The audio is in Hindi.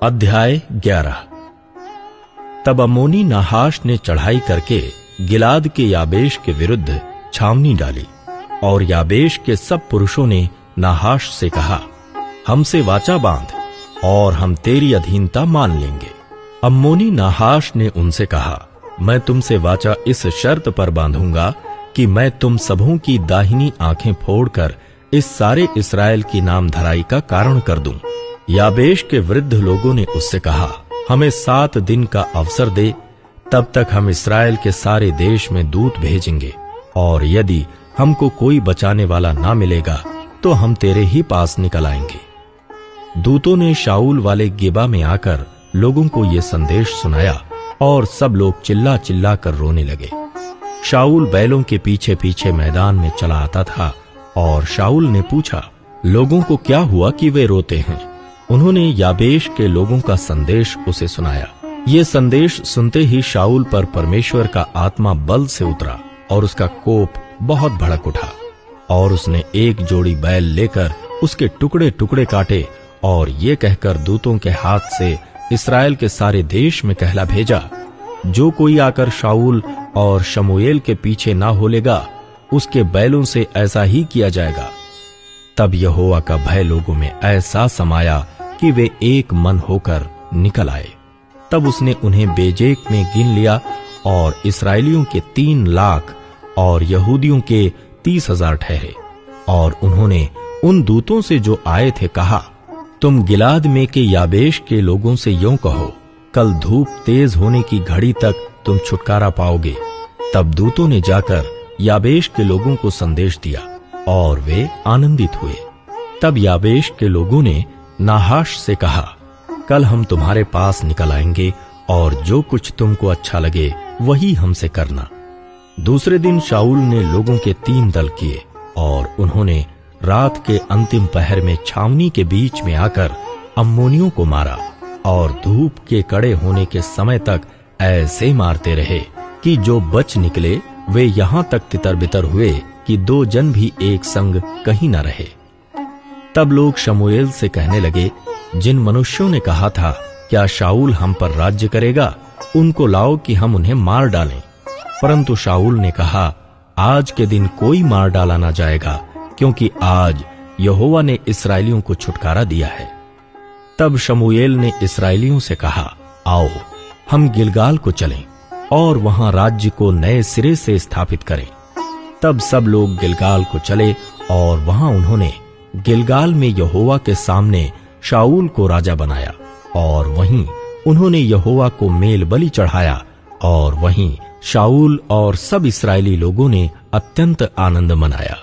अध्याय 11। तब अम्मोनी नाहाश ने चढ़ाई करके गिलाद के याबेश के विरुद्ध छावनी डाली, और याबेश के सब पुरुषों ने नाहाश से कहा, हमसे वाचा बांध और हम तेरी अधीनता मान लेंगे। अम्मोनी नाहाश ने उनसे कहा, मैं तुमसे वाचा इस शर्त पर बांधूंगा कि मैं तुम सबों की दाहिनी आंखें फोड़कर इस सारे इस्राएल की नामधराई का कारण कर दूं। याबेश के वृद्ध लोगों ने उससे कहा, हमें 7 दिन का अवसर दे, तब तक हम इस्राएल के सारे देश में दूत भेजेंगे, और यदि हमको कोई बचाने वाला ना मिलेगा तो हम तेरे ही पास निकल आएंगे। दूतों ने शाऊल वाले गिबा में आकर लोगों को ये संदेश सुनाया, और सब लोग चिल्ला चिल्ला कर रोने लगे। शाऊल बैलों के पीछे पीछे मैदान में चला आता था, और शाऊल ने पूछा, लोगों को क्या हुआ कि वे रोते हैं? उन्होंने याबेश के लोगों का संदेश उसे सुनाया। ये संदेश सुनते ही शाऊल पर परमेश्वर का आत्मा बल से उतरा, और उसका कोप बहुत भड़क उठा, और उसने एक जोड़ी बैल लेकर उसके टुकड़े टुकड़े काटे, और ये कहकर दूतों के हाथ से इस्राएल के सारे देश में कहला भेजा, जो कोई आकर शाऊल और शमूएल के पीछे ना होलेगा, उसके बैलों से ऐसा ही किया जाएगा। तब यहोवा का भय लोगों में ऐसा समाया कि वे एक मन होकर निकल आए। तब उसने उन्हें बेजेक में गिन लिया, और इस्राएलियों के 3 लाख और यहूदियों के 30,000 ठहरे। और उन्होंने उन दूतों से जो आए थे कहा, तुम गिलाद में के याबेश के लोगों से यूं कहो, कल धूप तेज होने की घड़ी तक तुम छुटकारा पाओगे। तब दूतों ने जाकर याबेश के लोगों को संदेश दिया, और वे आनंदित हुए। तब याबेश के लोगों ने नाहाश से कहा, कल हम तुम्हारे पास निकल आएंगे, और जो कुछ तुमको अच्छा लगे वही हमसे करना। दूसरे दिन शाऊल ने लोगों के 3 दल किए, और उन्होंने रात के अंतिम पहर में छावनी के बीच में आकर अम्मोनियों को मारा, और धूप के कड़े होने के समय तक ऐसे मारते रहे कि जो बच निकले वे यहाँ तक तितर बितर हुए कि 2 जन भी एक संग कहीं न रहे। तब लोग शमूएल से कहने लगे, जिन मनुष्यों ने कहा था, क्या शाऊल हम पर राज्य करेगा, उनको लाओ कि हम उन्हें मार डालें। परंतु शाऊल ने कहा, आज के दिन कोई मार डाला ना जाएगा, क्योंकि आज यहोवा ने इस्राएलियों को छुटकारा दिया है। तब शमूएल ने इस्राएलियों से कहा, आओ हम गिलगाल को चलें, और वहां राज्य को नए सिरे से स्थापित करें। तब सब लोग गिलगाल को चले, और वहां उन्होंने गिलगाल में यहोवा के सामने शाऊल को राजा बनाया, और वहीं उन्होंने यहोवा को मेल बलि चढ़ाया, और वहीं शाऊल और सब इस्राएली लोगों ने अत्यंत आनंद मनाया।